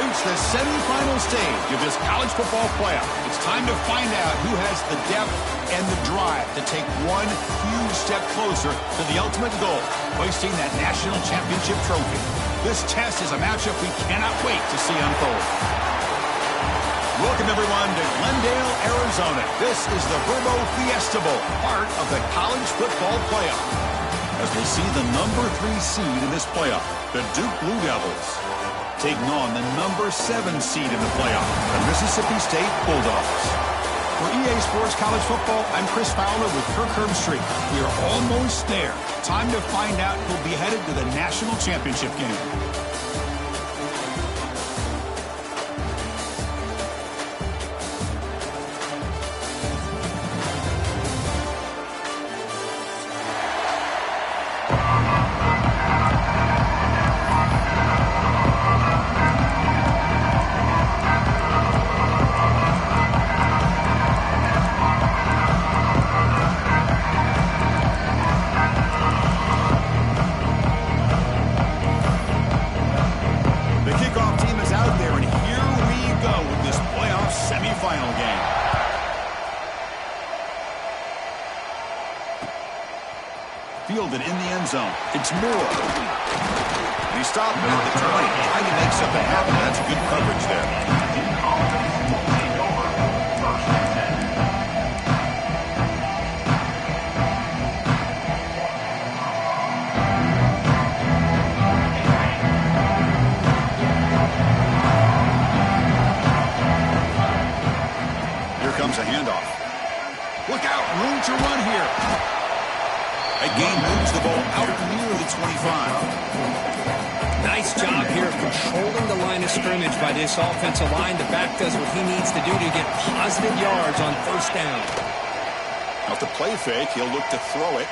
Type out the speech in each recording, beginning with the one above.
reached the semifinal stage of this college football playoff. It's time to find out who has the depth and the drive to take one huge step closer to the ultimate goal, hoisting that national championship trophy. This test is a matchup we cannot wait to see unfold. Welcome, everyone, to Glendale, Arizona. This is the Verbo Fiesta Bowl, part of the college football playoff. As we see the number 3 seed in this playoff, the Duke Blue Devils, taking on the number 7 seed in the playoff, the Mississippi State Bulldogs. For EA Sports College Football, I'm Chris Fowler with Kirk Herbstreit. We are almost there. Time to find out who'll be headed to the national championship game. Fielded in the end zone. It's Moore. He stopped at the 20, trying to make something happen. That's good coverage there. Here comes a handoff. Look out, room to run here. A gain moves the ball out near the 25. Nice job here of controlling the line of scrimmage by this offensive line. The back does what he needs to do to get positive yards on first down. Off the play fake, he'll look to throw it.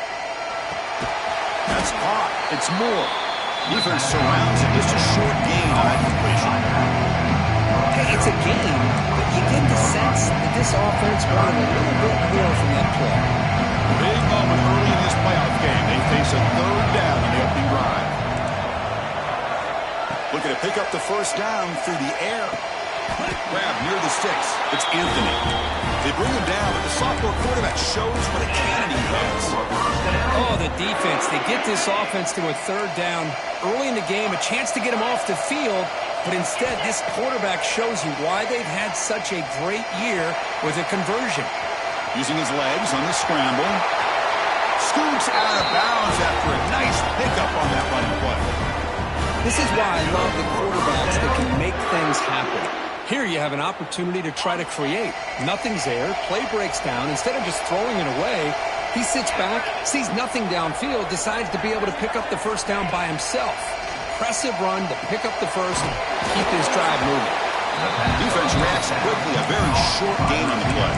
That's caught. It's Moore. Defense surrounds it. Just a short gain on that completion. Hey, it's a gain, but you get the sense that this offense wanted a little bit more from that play. Big moment early in this playoff game. They face a third down on the opening drive. Looking to pick up the first down through the air. Grab near the sticks. It's Anthony. They bring him down, but the sophomore quarterback shows what a cannon he has. Oh, the defense. They get this offense to a third down early in the game, a chance to get him off the field, but instead this quarterback shows you why they've had such a great year with a conversion. Using his legs on the scramble. Scoops out of bounds after a nice pickup on that running play. This is why I love the quarterbacks that can make things happen. Here you have an opportunity to try to create. Nothing's there. Play breaks down. Instead of just throwing it away, he sits back, sees nothing downfield, decides to be able to pick up the first down by himself. Impressive run to pick up the first, keep his drive moving. Defense reacts quickly. A very short gain on the play.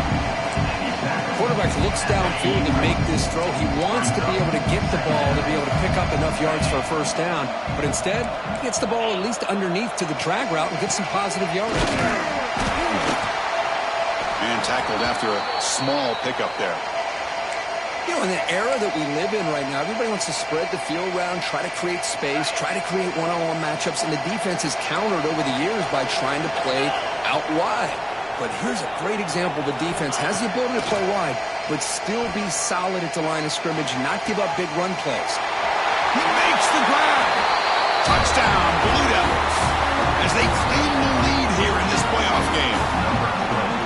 Quarterback looks downfield to make this throw. He wants to be able to get the ball to be able to pick up enough yards for a first down. But instead, he gets the ball at least underneath to the drag route and gets some positive yards. And tackled after a small pickup there. You know, in the era that we live in right now, everybody wants to spread the field around, try to create space, try to create one-on-one matchups, and the defense has countered over the years by trying to play out wide. But here's a great example. The defense has the ability to play wide, but still be solid at the line of scrimmage, not give up big run plays. He makes the grab. Touchdown, Blue Devils, as they claim the lead here in this playoff game.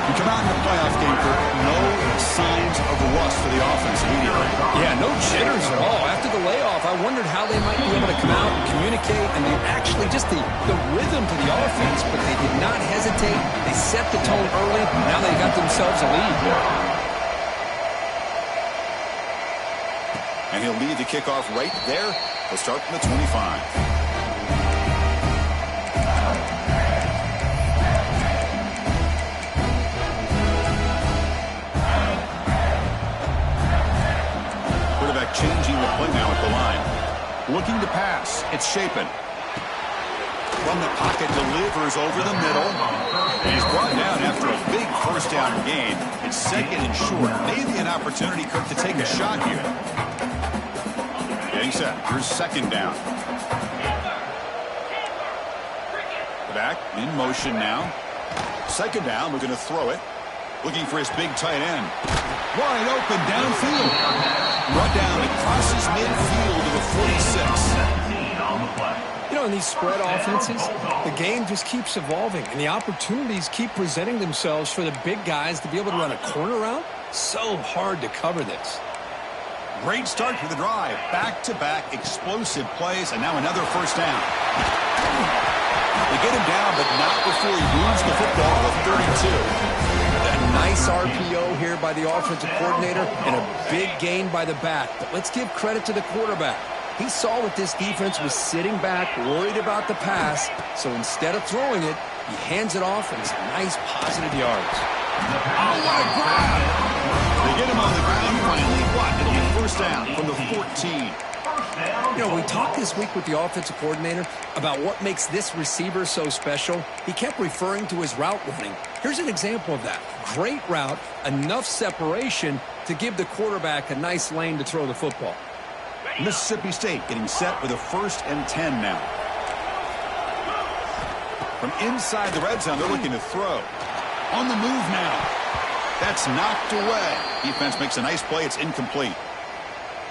You come out in the playoff game, Kirk, no signs of rust for the offense immediately. Yeah, no jitters at all. After the layoff, I wondered how they might be able to come out and communicate and actually just the rhythm to the offense, but they did not hesitate. They set the tone early. Now they got themselves a lead. And he'll lead the kickoff right there. He'll start from the 25. Changing the play now at the line. Looking to pass. It's Shapen. From the pocket, delivers over the middle. And he's brought down after a big first down gain. It's second and short. Maybe an opportunity, Kirk, to take a shot here. Getting set. Here's second down. The back in motion now. Second down, we're going to throw it. Looking for his big tight end. Wide open downfield. Brought down. It crosses midfield to the 46. You know, in these spread offenses, the game just keeps evolving, and the opportunities keep presenting themselves for the big guys to be able to run a corner route. So hard to cover this. Great start to the drive. Back-to-back explosive plays, and now another first down. They get him down, but not before he moves the football to the 32. A nice RPO here by the offensive coordinator and a big gain by the back. But let's give credit to the quarterback. He saw what this defense was sitting back, worried about the pass, so instead of throwing it, he hands it off, and it's nice positive yards. Oh, what a grab! They get him on the ground finally. What? It'll be first down from the 14. You know, we talked this week with the offensive coordinator about what makes this receiver so special. He kept referring to his route running. Here's an example of that. Great route, enough separation to give the quarterback a nice lane to throw the football. Mississippi State getting set with a 1st and 10 now. From inside the red zone, they're looking to throw. On the move now. That's knocked away. Defense makes a nice play. It's incomplete.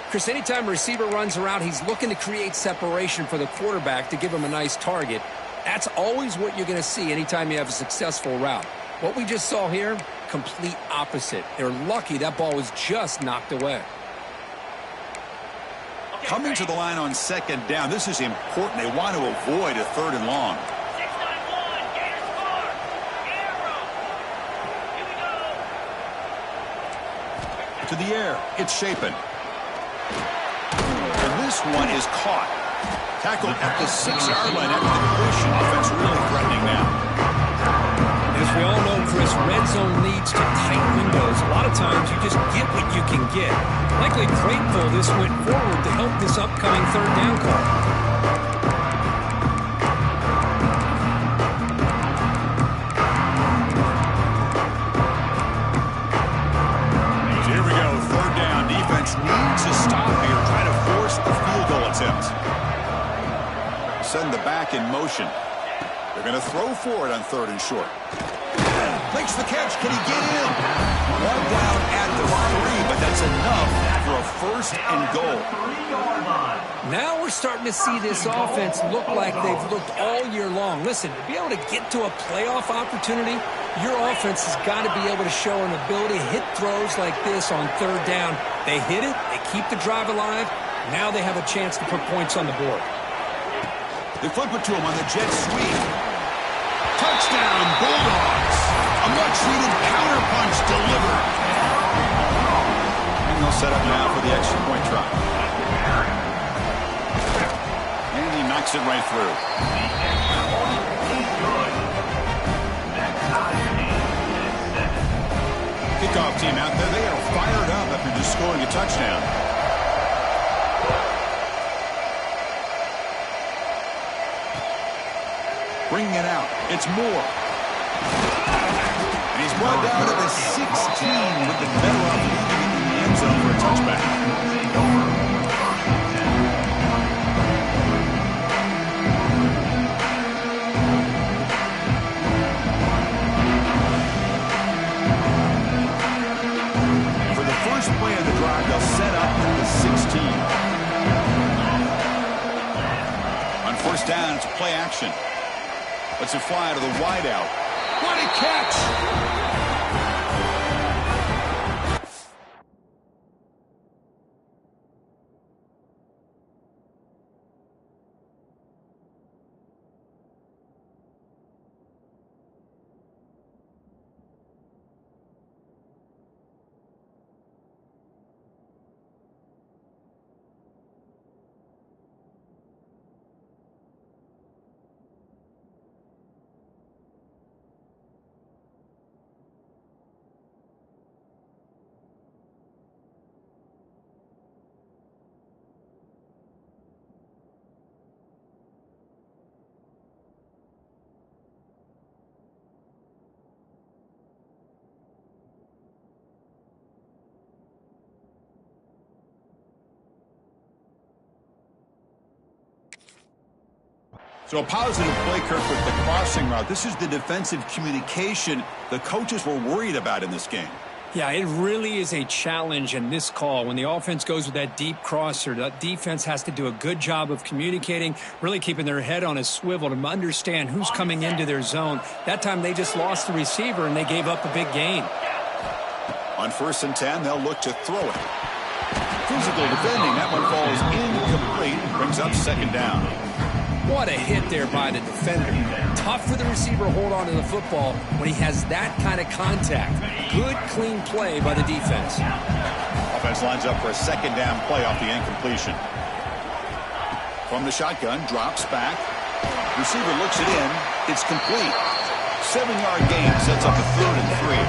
Chris, anytime a receiver runs around, he's looking to create separation for the quarterback to give him a nice target. That's always what you're going to see anytime you have a successful route. What we just saw here, complete opposite. They're lucky that ball was just knocked away. Coming to the line on second down, this is important. They want to avoid a 3rd and long. To the air, it's Shapen. And this one is caught. Tackled at the 6-yard line after the completion. Offense really threatening now. As we all know, Chris, red zone leads to tight windows. A lot of times you just get what you can get. Likely grateful this went forward to help this upcoming 3rd down call. Needs a stop here, trying to force a field goal attempt. Send the back in motion. They're going to throw for it on 3rd and short. Makes the catch. Can he get in? One down at the 3, but that's enough for a 1st and goal. Now we're starting to see this offense look like they've looked all year long. Listen, to be able to get to a playoff opportunity, your offense has got to be able to show an ability to hit throws like this on 3rd down. They hit it, they keep the drive alive. Now they have a chance to put points on the board. They flip it to him on the jet sweep. Touchdown, Bulldogs. A much-needed counterpunch delivered. And they'll set up now for the extra point try. And he knocks it right through. Kickoff team out there. They are fired up after just scoring a touchdown. Bringing it out. It's Moore. And he's brought down to the 16 with the better off leaving it in the end zone for a touchback. For the first play of the drive, they'll set up at the 16. On 1st down, it's play action. Lets it fly to the wideout. What a catch! So a positive play, Kirk, with the crossing route. This is the defensive communication the coaches were worried about in this game. Yeah, it really is a challenge in this call. When the offense goes with that deep crosser, the defense has to do a good job of communicating, really keeping their head on a swivel to understand who's coming into their zone. That time they just lost the receiver and they gave up a big gain. On 1st and 10, they'll look to throw it. Physical defending. That one falls incomplete. Brings up 2nd down. What a hit there by the defender. Tough for the receiver to hold on to the football when he has that kind of contact. Good, clean play by the defense. Offense lines up for a 2nd down play off the incompletion. From the shotgun, drops back. Receiver looks it in. It's complete. 7-yard gain sets up a 3rd and 3.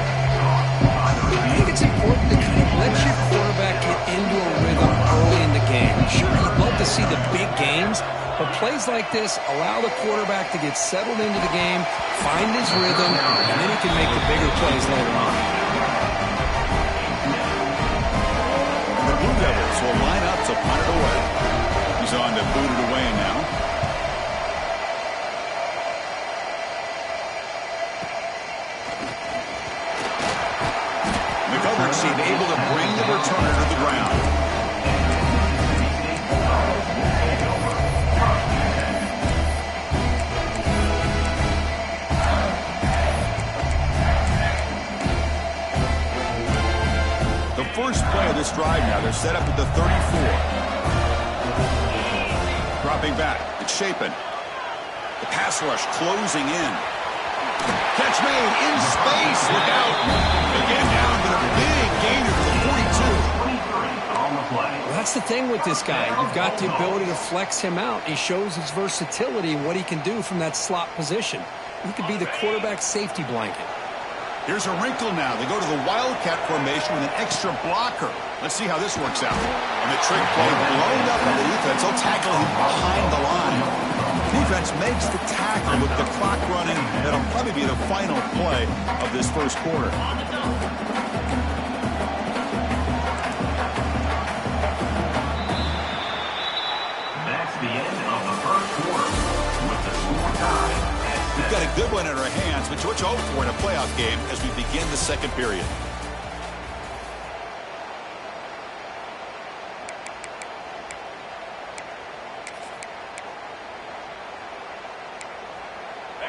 I think it's important to kind of let your quarterback get into a rhythm early in the game. Sure, you'd love to see the big games, but plays like this allow the quarterback to get settled into the game, find his rhythm, and then he can make the bigger plays later on. And the Blue Devils will line up to punt it away. He's on to boot it away now. The coverage team able to bring the returner to the ground. First play of this drive now. They're set up at the 34. Dropping back. It's Shapen. The pass rush closing in. Catch made in space. Look out. Again down to the big gainer for the 42. Well, that's the thing with this guy. You've got the ability to flex him out. He shows his versatility and what he can do from that slot position. He could be the quarterback's safety blanket. Here's a wrinkle now. They go to the Wildcat formation with an extra blocker. Let's see how this works out. And the trick play blown up on the defense. They'll tackle him behind the line. Defense makes the tackle with the clock running. That'll probably be the final play of this first quarter. That's the end of the first quarter with the score tied. We've got a good one in our hands, which what you hope for in a playoff game as we begin the second period.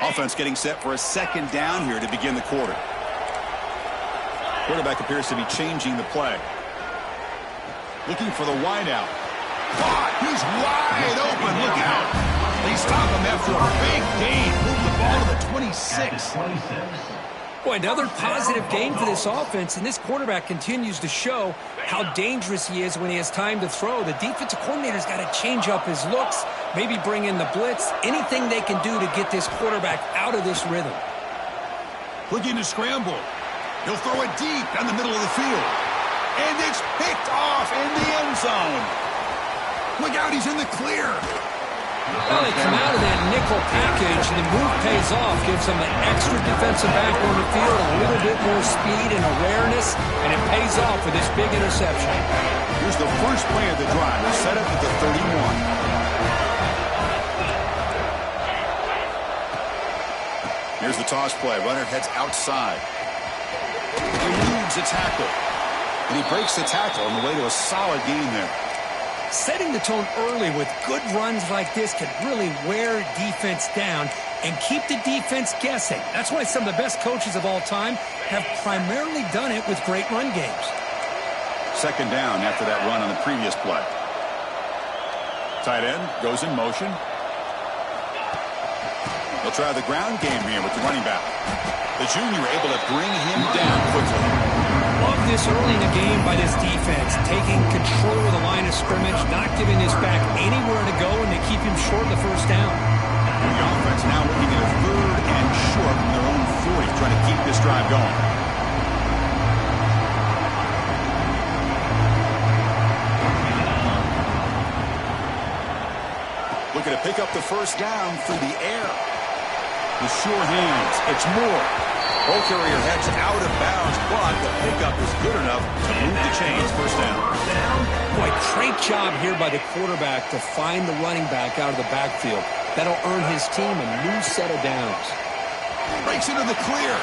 Offense getting set for a 2nd down here to begin the quarter. Quarterback appears to be changing the play. Looking for the wideout. He's wide open. Look out. They stop him after a big gain. Move the ball to the 26. Boy, another positive game for this offense, and this quarterback continues to show how dangerous he is when he has time to throw. The defensive coordinator's got to change up his looks, maybe bring in the blitz, anything they can do to get this quarterback out of this rhythm. Looking to scramble. He'll throw it deep down the middle of the field. And it's picked off in the end zone. Look out, he's in the clear. Well, they come out of that nickel package, and the move pays off, gives them an extra defensive back on the field, a little bit more speed and awareness, and it pays off with this big interception. Here's the first play of the drive. They're set up at the 31. Here's the toss play. Runner heads outside. He eludes a tackle. And he breaks the tackle on the way to a solid gain there. Setting the tone early with good runs like this can really wear defense down and keep the defense guessing. That's why some of the best coaches of all time have primarily done it with great run games. 2nd down after that run on the previous play. Tight end goes in motion. They'll try the ground game here with the running back. The junior able to bring him down quickly. Love this early in the game by this defense, taking control of the line of scrimmage, not giving this back anywhere to go, and they keep him short of the first down. The offense now looking at a 3rd and short from their own 40, trying to keep this drive going. Looking to pick up the first down through the air. With sure hands, it's Moore. Ball carrier heads out of bounds, but the pickup is good enough to move the chains. First down. Boy, great job here by the quarterback to find the running back out of the backfield. That'll earn his team a new set of downs. Breaks into the clear.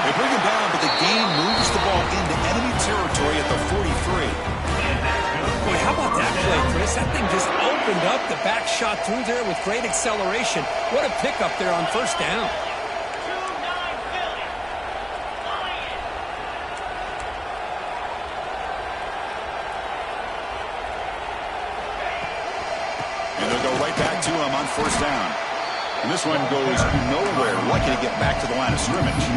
They bring him down, but the gain moves the ball into enemy territory at the 43. Boy, how about that play, Chris? That thing just opened up. The back shot through there with great acceleration. What a pickup there on first down. And they'll go right back to him on first down. And this one goes nowhere. Lucky to get back to the line of scrimmage.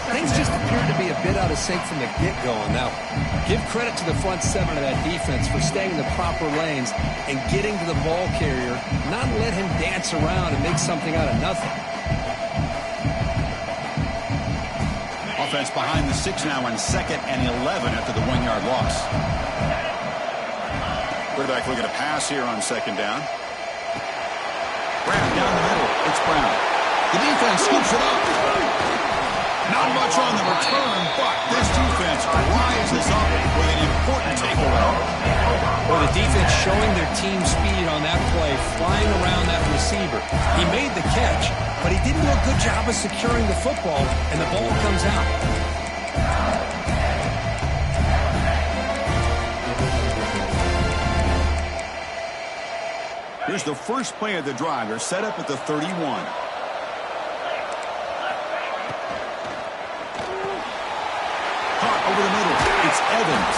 Things just appeared to be a bit out of sync from the get-go on that one. Give credit to the front seven of that defense for staying in the proper lanes and getting to the ball carrier, not let him dance around and make something out of nothing. Offense behind the 6 now on 2nd and 11 after the 1-yard loss. Quarterback looking to pass here on 2nd down. Brown down the middle. It's Brown. The defense scoops it up. Not much on the return, but this defense rises up with an important takeaway. Well, the defense showing their team speed on that play, flying around that receiver. He made the catch, but he didn't do a good job of securing the football, and the ball comes out. Here's the first play of the drive. They're set up at the 31. Caught over the middle. It's Evans.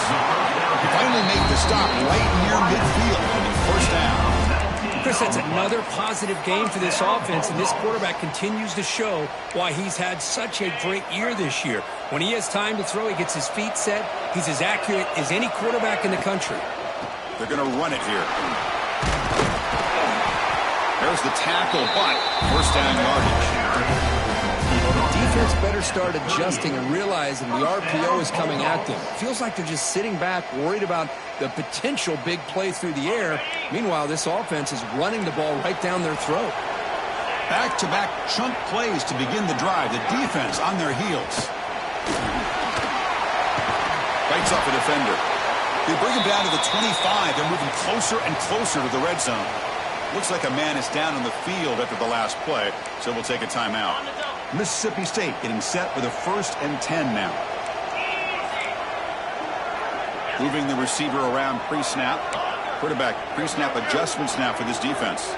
He finally made the stop right near midfield. And first down. Chris, that's another positive game for this offense, and this quarterback continues to show why he's had such a great year this year. When he has time to throw, he gets his feet set. He's as accurate as any quarterback in the country. They're going to run it here. There's the tackle, but first down yardage. The defense better start adjusting and realizing the RPO is coming at them. Feels like they're just sitting back, worried about the potential big play through the air. Meanwhile, this offense is running the ball right down their throat. Back-to-back chunk plays to begin the drive. The defense on their heels. Bites off a defender. They bring him down to the 25. They're moving closer and closer to the red zone. Looks like a man is down on the field after the last play, so we'll take a timeout. Mississippi State getting set with a 1st and 10 now. Moving the receiver around pre-snap. Quarterback pre-snap adjustments now for this defense.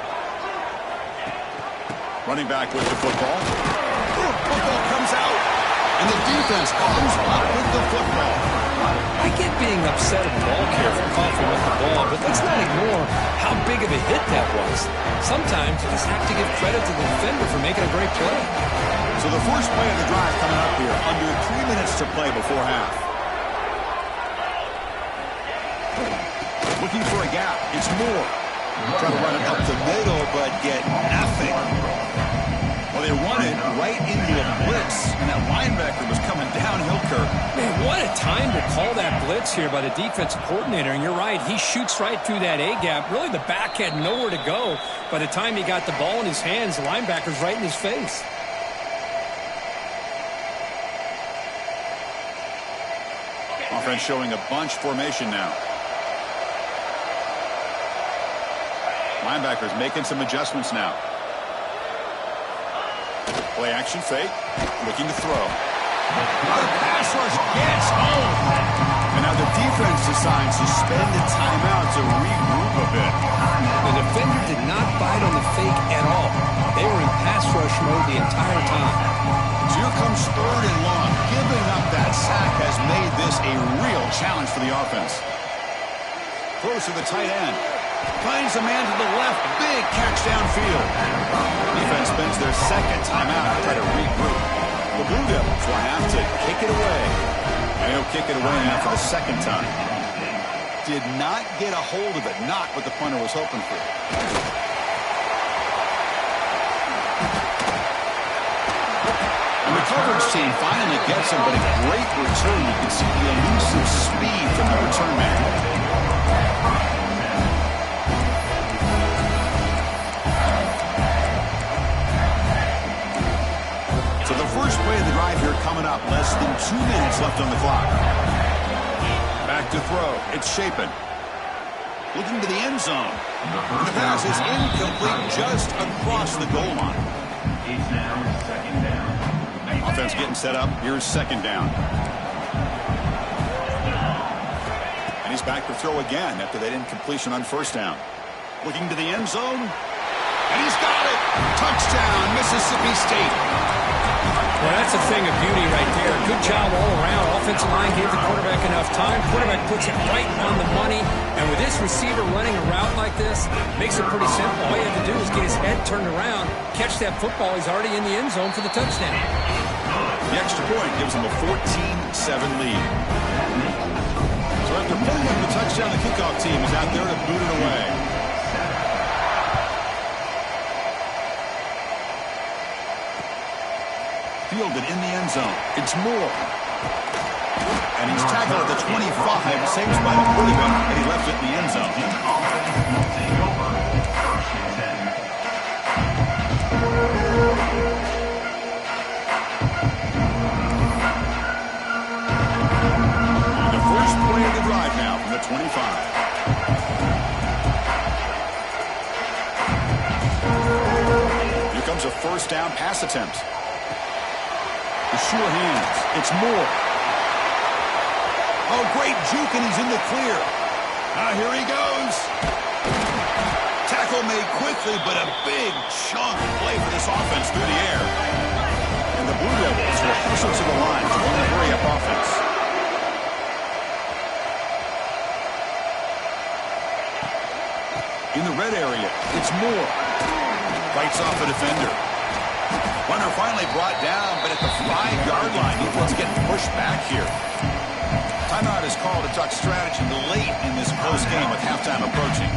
Running back with the football. Football comes out, and the defense comes up with the football. I get being upset at the ball carrier for coughing with the ball, but let's not ignore how big of a hit that was. Sometimes you just have to give credit to the defender for making a great play. So the first play of the drive coming up here, under 3 minutes to play before half. Looking for a gap. It's Moore. Try to run it up the middle, but get nothing. Well, they run it right into a blitz, and that linebacker was coming downhill, Kirk. Man, what a time to call that blitz here by the defensive coordinator. And you're right, he shoots right through that A-gap. Really, the back had nowhere to go. By the time he got the ball in his hands, the linebacker's right in his face. Offense showing a bunch formation now. Linebackers making some adjustments now. Play action fake. Looking to throw. The pass rush gets home. And now the defense decides to spend a timeout to regroup a bit. The defender did not bite on the fake at all. They were in pass rush mode the entire time. So here comes 3rd and long. Giving up that sack has made this a real challenge for the offense. Throws to the tight end. Finds a man to the left. Big catch downfield. Defense spends their 2nd timeout to try to regroup. The Blue Devils will have to kick it away. And he'll kick it away now for the 2nd time. Did not get a hold of it. Not what the punter was hoping for. And the coverage team finally gets him, but a great return. You can see the elusive speed from the return man. So the first play of the drive here coming up. Less than 2 minutes left on the clock. Back to throw. It's Shapen. looking to the end zone. The pass is incomplete just across the goal line. It's now second down. Offense getting set up. Here's second down. And he's back to throw again after that incompletion on first down. Looking to the end zone. And he's got it. Touchdown, Mississippi State. Well, that's a thing of beauty right there. Good job all around. Offensive line gave the quarterback enough time. Quarterback puts it right on the money. And with this receiver running a route like this, makes it pretty simple. All you have to do is get his head turned around, catch that football. He's already in the end zone for the touchdown. The extra point gives them a 14-7 lead. So after pulling up the touchdown, the kickoff team is out there to boot it away. Fielded in the end zone. It's Moore. And he's tackled at the 25, same spot he would have been, and he left it in the end zone. The first play of the drive now from the 25. Here comes a first down pass attempt. The sure hands. It's Moore. Oh, great juke, and he's in the clear. Here he goes. Tackle made quickly, but a big chunk play for this offense through the air. And the Blue Devils will hustle to the line to run the hurry-up offense. In the red area, it's Moore. Fights off a defender. Runner finally brought down, but at the 5-yard line, defense getting pushed back here. Timeout is called to talk strategy late in this close game with halftime approaching.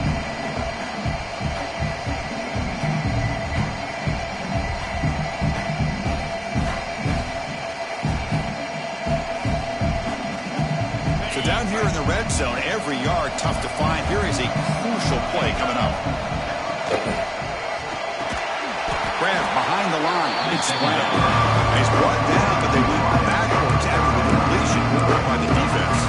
So down here in the red zone, every yard tough to find. Here is a crucial play coming up. Grab behind the line. It's Brown. He's brought down, but they went backwards after the completion by the defense.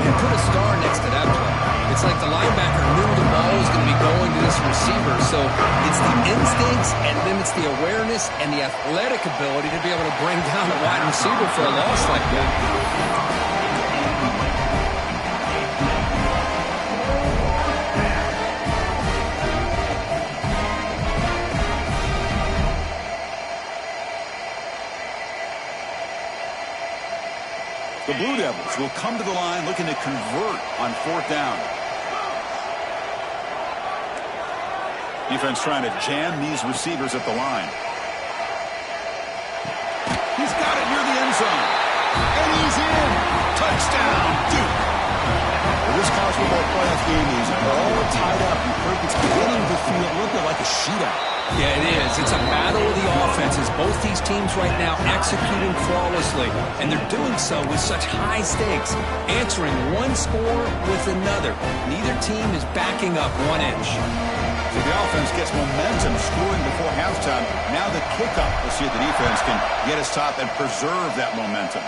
Man, put a star next to that play. It's like the linebacker knew the ball was going to be going to this receiver, so it's the instincts, and then it's the awareness and the athletic ability to be able to bring down a wide receiver for a loss like that. The Blue Devils will come to the line looking to convert on fourth down. Defense trying to jam these receivers at the line. He's got it near the end zone. And he's in. Touchdown, Duke. Well, this college football playoff game is all tied up. It's beginning to feel a little bit like a shootout. Yeah, it is. It's a battle of the offenses. Both these teams right now executing flawlessly, and they're doing so with such high stakes, answering one score with another. Neither team is backing up 1 inch. So the offense gets momentum scoring before halftime. Now the kickoff. We'll see if the defense can get his top and preserve that momentum.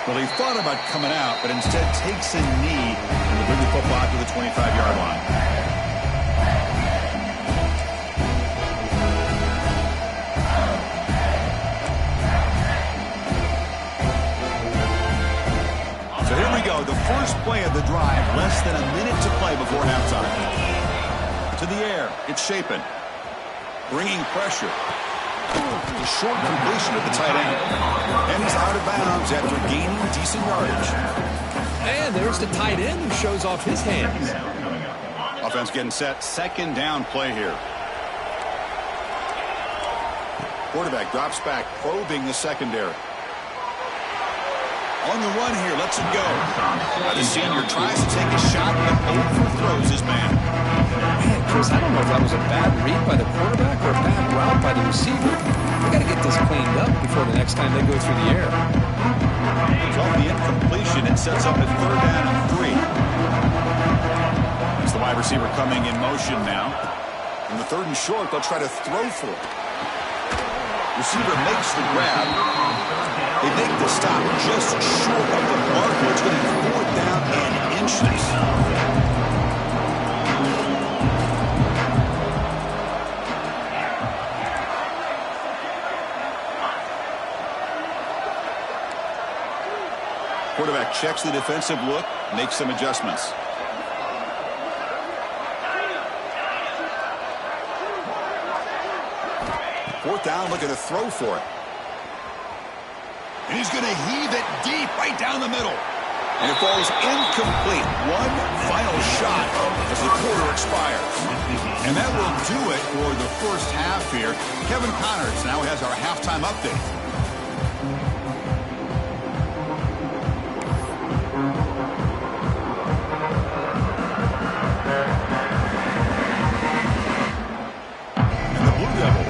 Well, he thought about coming out, but instead takes a knee and will bring the football out to the 25-yard line. So here we go, the first play of the drive, less than a minute to play before halftime. To the air, it's Shapen. Bringing pressure. A short completion at the tight end. And he's out of bounds after gaining decent yardage. And there's the tight end who shows off his hands. Offense getting set, second down play here. Quarterback drops back, probing the secondary. On the run here, lets it go. The senior tries to take a shot, but overthrows his man. Man, Chris, I don't know if that was a bad read by the quarterback or a bad route by the receiver. They got to get this cleaned up before the next time they go through the air. So the incompletion, it sets up a third down and 3. It's the wide receiver coming in motion now. In the third and short, they'll try to throw for it. Receiver makes the grab. They make the stop just short of the marker. It's going to be 4th down and inches. Quarterback checks the defensive look, makes some adjustments. Fourth down, looking to throw for it. And he's going to heave it deep right down the middle. And it falls incomplete. One final shot as the quarter expires. And that will do it for the first half here. Kevin Connors now has our halftime update.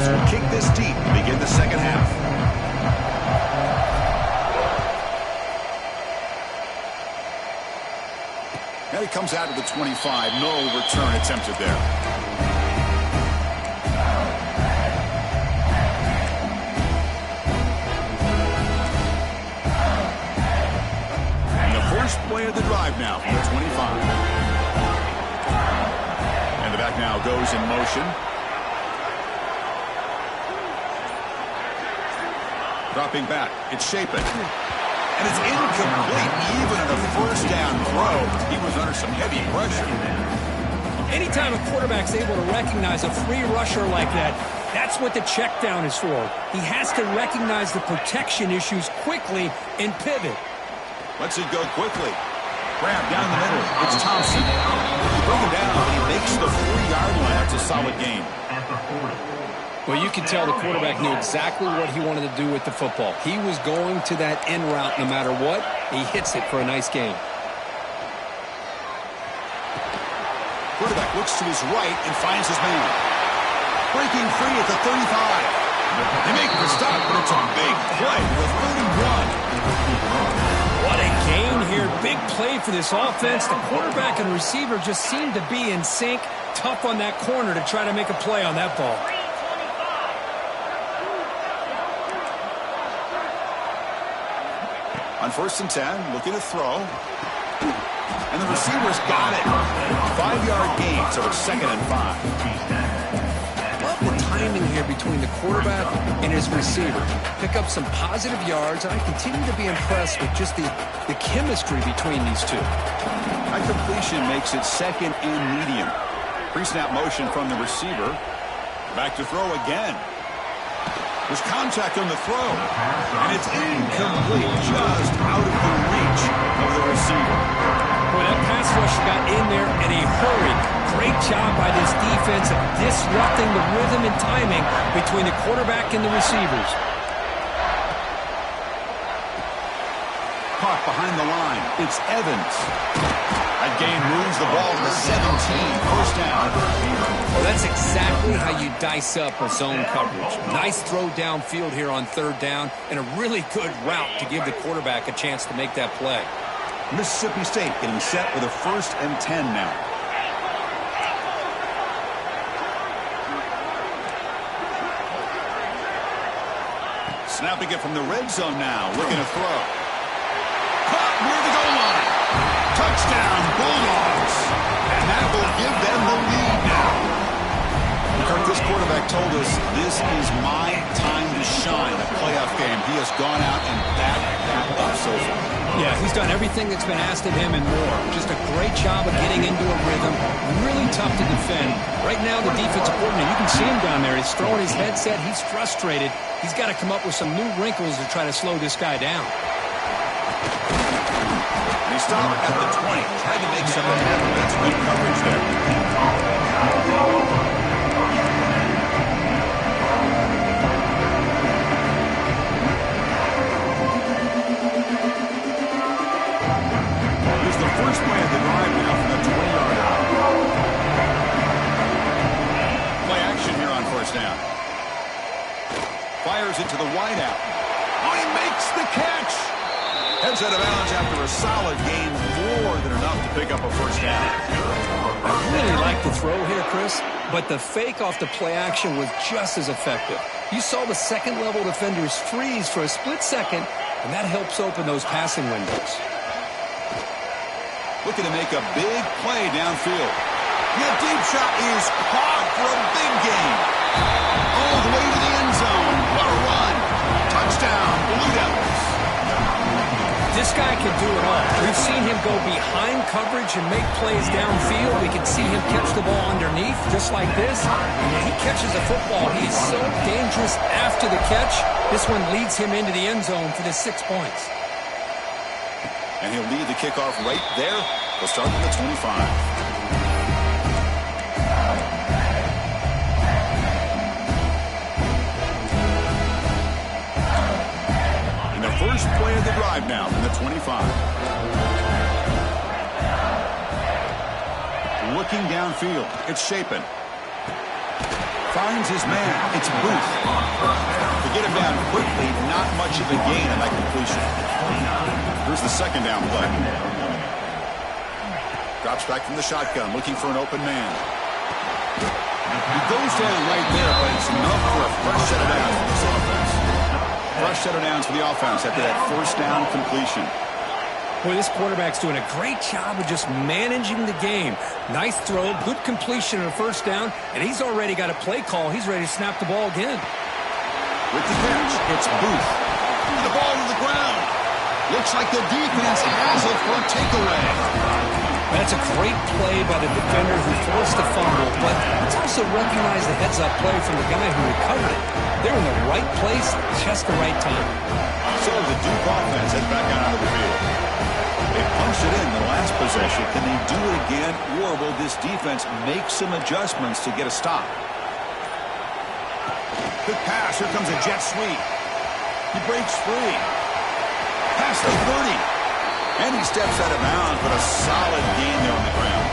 Will kick this deep to begin the second half. And it comes out to the 25. No return attempted there. And the first play of the drive now from the 25. And the back now goes in motion. Dropping back. It's Shapen. And it's incomplete. Even in a first down throw, he was under some heavy pressure. Anytime a quarterback's able to recognize a free rusher like that, that's what the check down is for. He has to recognize the protection issues quickly and pivot. Lets it go quickly. Grab down the middle. It's Thompson. You bring him down, but he makes the 3-yard line. That's a solid game. Well, you can tell the quarterback knew exactly what he wanted to do with the football. He was going to that end route no matter what. He hits it for a nice gain. Quarterback looks to his right and finds his man. Breaking free at the 35. They make the stop, but it's a big play with 31. What a gain here. Big play for this offense. The quarterback and receiver just seem to be in sync. Tough on that corner to try to make a play on that ball. On 1st and 10, looking to throw. And the receiver's got it. 5-yard gain, so it's 2nd and 5. Love the timing here between the quarterback and his receiver. Pick up some positive yards, and I continue to be impressed with just the chemistry between these two. High completion makes it 2nd and medium. Pre-snap motion from the receiver. Back to throw again. There's contact on the throw, and it's incomplete, just out of the reach of the receiver. Boy, that pass rush got in there in a hurry. Great job by this defense of disrupting the rhythm and timing between the quarterback and the receivers. Caught behind the line. It's Evans. That gain moves the ball to the 17. First down. Well, that's exactly how you dice up a zone coverage. Nice throw downfield here on 3rd down, and a really good route to give the quarterback a chance to make that play. Mississippi State getting set with a 1st and 10 now. Snapping it from the red zone now. Looking to throw. Caught near the goal line. Touchdown, Bulldogs. And that will give them the lead now. Kirk, this quarterback told us this is my time to shine. A playoff game. He has gone out and backed that up so far. Yeah, he's done everything that's been asked of him and more. Just a great job of getting into a rhythm. Really tough to defend. Right now, the defensive coordinator, you can see him down there. He's throwing his headset. He's frustrated. He's got to come up with some new wrinkles to try to slow this guy down. They stop at the 20. Trying to make something happen. That's good coverage there. Here's the first play of the drive now from the 20-yard line. Play action here on 1st down. Fires it to the wideout. Oh, he makes the catch. Heads out of bounds after a solid gain, more than enough to pick up a 1st down. I really like the throw here, Chris. But the fake off the play action was just as effective. You saw the second-level defenders freeze for a split second, and that helps open those passing windows. Looking to make a big play downfield. The deep shot is caught for a big gain. All the way to the end zone. What a run. Touchdown, Blue Devils. This guy can do it all. We've seen him go behind coverage and make plays downfield. We can see him catch the ball underneath, just like this. And when he catches a football, he's so dangerous after the catch. This one leads him into the end zone for the 6 points. And he'll lead the kickoff right there. He'll start from the 25. First play of the drive now from the 25. Looking downfield. It's Shapen. Finds his man. It's Booth. To get him down quickly, not much of a gain on that completion. Here's the second down play. Drops back from the shotgun, looking for an open man. He goes down right there, but it's enough for a fresh set of downs for this offense. Fresh set of downs for the offense after that first down completion. Boy, this quarterback's doing a great job of just managing the game. Nice throw, good completion on a first down, and he's already got a play call. He's ready to snap the ball again. With the catch, it's Booth. And the ball to the ground. Looks like the defense has it for a takeaway. That's a great play by the defender who forced the fumble, but let's also recognize the heads-up play from the guy who recovered it. They're in the right place at just the right time. So the Duke offense heads back out onto the field. They punched it in the last possession. Can they do it again, or will this defense make some adjustments to get a stop? Good pass. Here comes a jet sweep. He breaks free. Past the 30. And he steps out of bounds, but a solid gain there on the ground.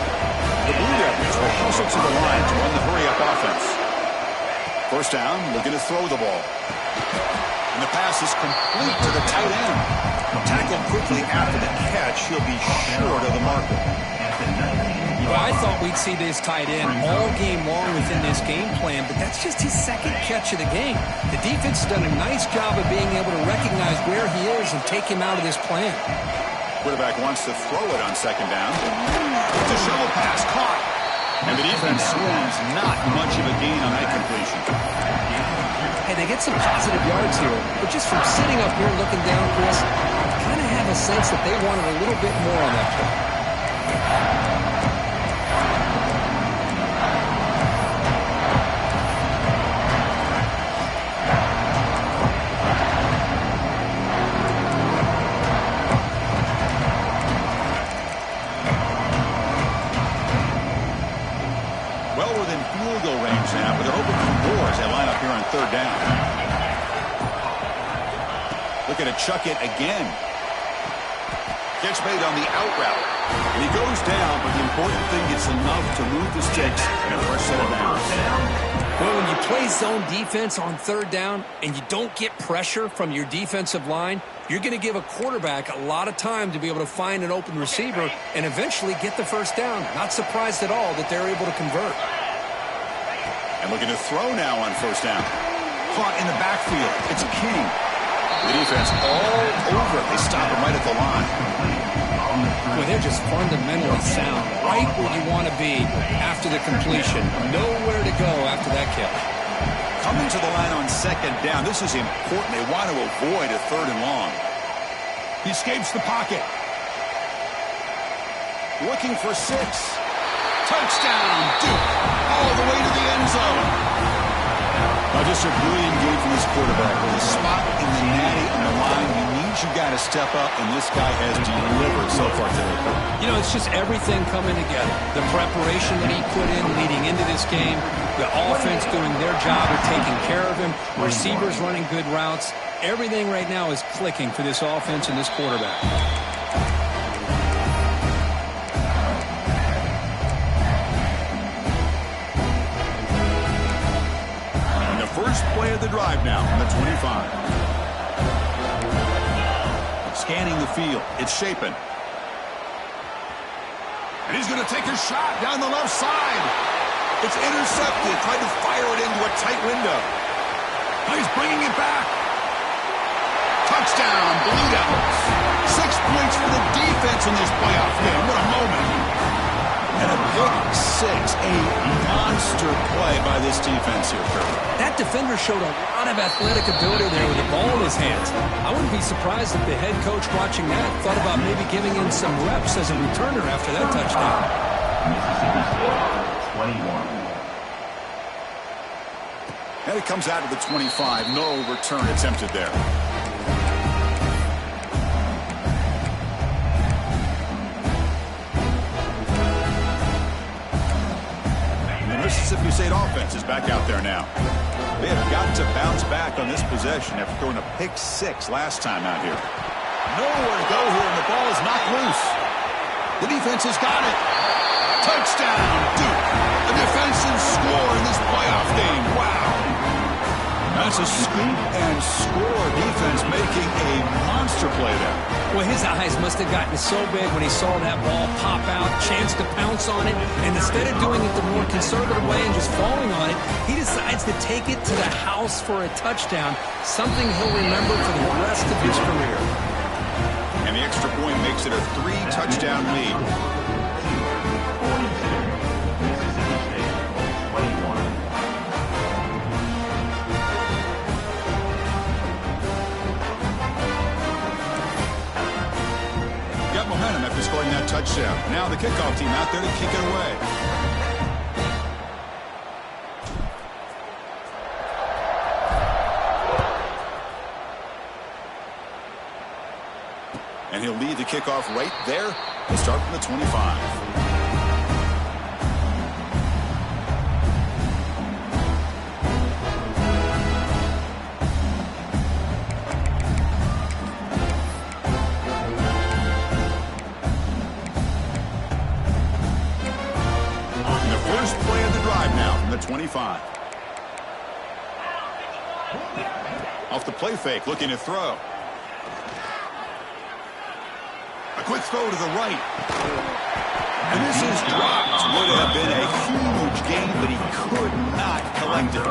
The Blue Devils will hustle to the line to run the hurry-up offense. First down, looking to throw the ball. And the pass is complete to the tight end. Tackled quickly after the catch. He'll be short of the marker. Well, I thought we'd see this tight end all game long within this game plan, but that's just his second catch of the game. The defense has done a nice job of being able to recognize where he is and take him out of this plan. Quarterback wants to throw it on second down. It's a shovel pass, caught. And the defense swings, not much of a gain on that completion. Hey, they get some positive yards here, but just from sitting up here looking down, Chris, I kind of have a sense that they wanted a little bit more on that play. Third down. Looking to chuck it again. Catch made on the out route. And he goes down, but the important thing is enough to move the sticks and a fresh set of downs. Well, when you play zone defense on third down and you don't get pressure from your defensive line, you're going to give a quarterback a lot of time to be able to find an open receiver and eventually get the first down. Not surprised at all that they're able to convert. And looking to throw now on first down. Caught in the backfield. It's King. The defense all over it. They stop him right at the line. Well, they're just fundamentally sound. Right where you want to be after the completion. Nowhere to go after that catch. Coming to the line on second down. This is important. They want to avoid a third and long. He escapes the pocket. Looking for 6. Touchdown, Duke, all the way to the end zone. Now just a brilliant game from this quarterback. With a spot in the natty on the line, he needs you guys to step up, and this guy has delivered so far today. You know, it's just everything coming together. The preparation that he put in leading into this game, the offense doing their job of taking care of him, receivers running good routes. Everything right now is clicking for this offense and this quarterback. First play of the drive now on the 25. Scanning the field. It's Shapen. And he's going to take a shot down the left side. It's intercepted. Tried to fire it into a tight window. He's bringing it back. Touchdown, Blue Devils. 6 points for the defense in this playoff game. What a moment. And a pick six. A monster play by this defense here, Kirk. That defender showed a lot of athletic ability there with the ball in his hands. I wouldn't be surprised if the head coach watching that thought about maybe giving him some reps as a returner after that touchdown. Mississippi State, 21. And it comes out of the 25. No return attempted there. The Mississippi State offense is back out there now. They have got to bounce back on this possession after throwing a pick six last time out here. Nowhere to go here, and the ball is knocked loose. The defense has got it. Touchdown, Duke. A defensive score in this playoff game. Wow. That's a scoop and score defense making a monster play there. Well, his eyes must have gotten so big when he saw that ball pop out, chance to pounce on it, and instead of doing it the more conservative way and just falling on it, he decides to take it to the house for a touchdown, something he'll remember for the rest of his career. And the extra point makes it a 3-touchdown lead. Momentum after scoring that touchdown. Now the kickoff team out there to kick it away. And he'll lead the kickoff right there. He'll start from the 25. First play of the drive now from the 25. Off the play fake, looking to throw. A quick throw to the right. And this is dropped. Would have been a huge gain, but he could not collect it.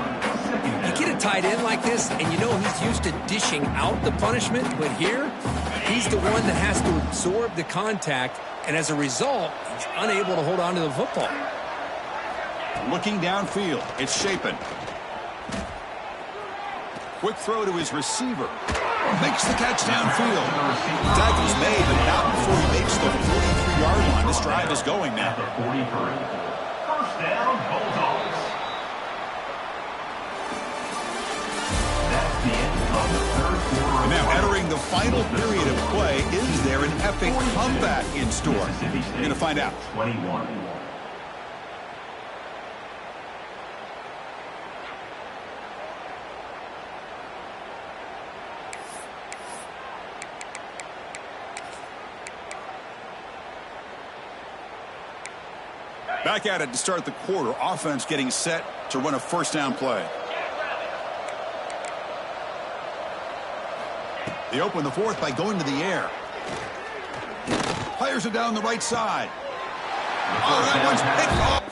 You get a tight end like this, and you know he's used to dishing out the punishment, but here, he's the one that has to absorb the contact, and as a result, he's unable to hold on to the football. Looking downfield, it's Shapen. Quick throw to his receiver. Makes the catch downfield. Tackle's made, but not before he makes the 43-yard line. This drive is going now. At the 43. First down, Bulldogs. That's the end of the third quarter. And now entering the final period of play, is there an epic comeback in store? We're going to find out. 21. Back at it to start the quarter. Offense getting set to run a first down play. They open the fourth by going to the air. Fires it down the right side. Oh, that one's picked off.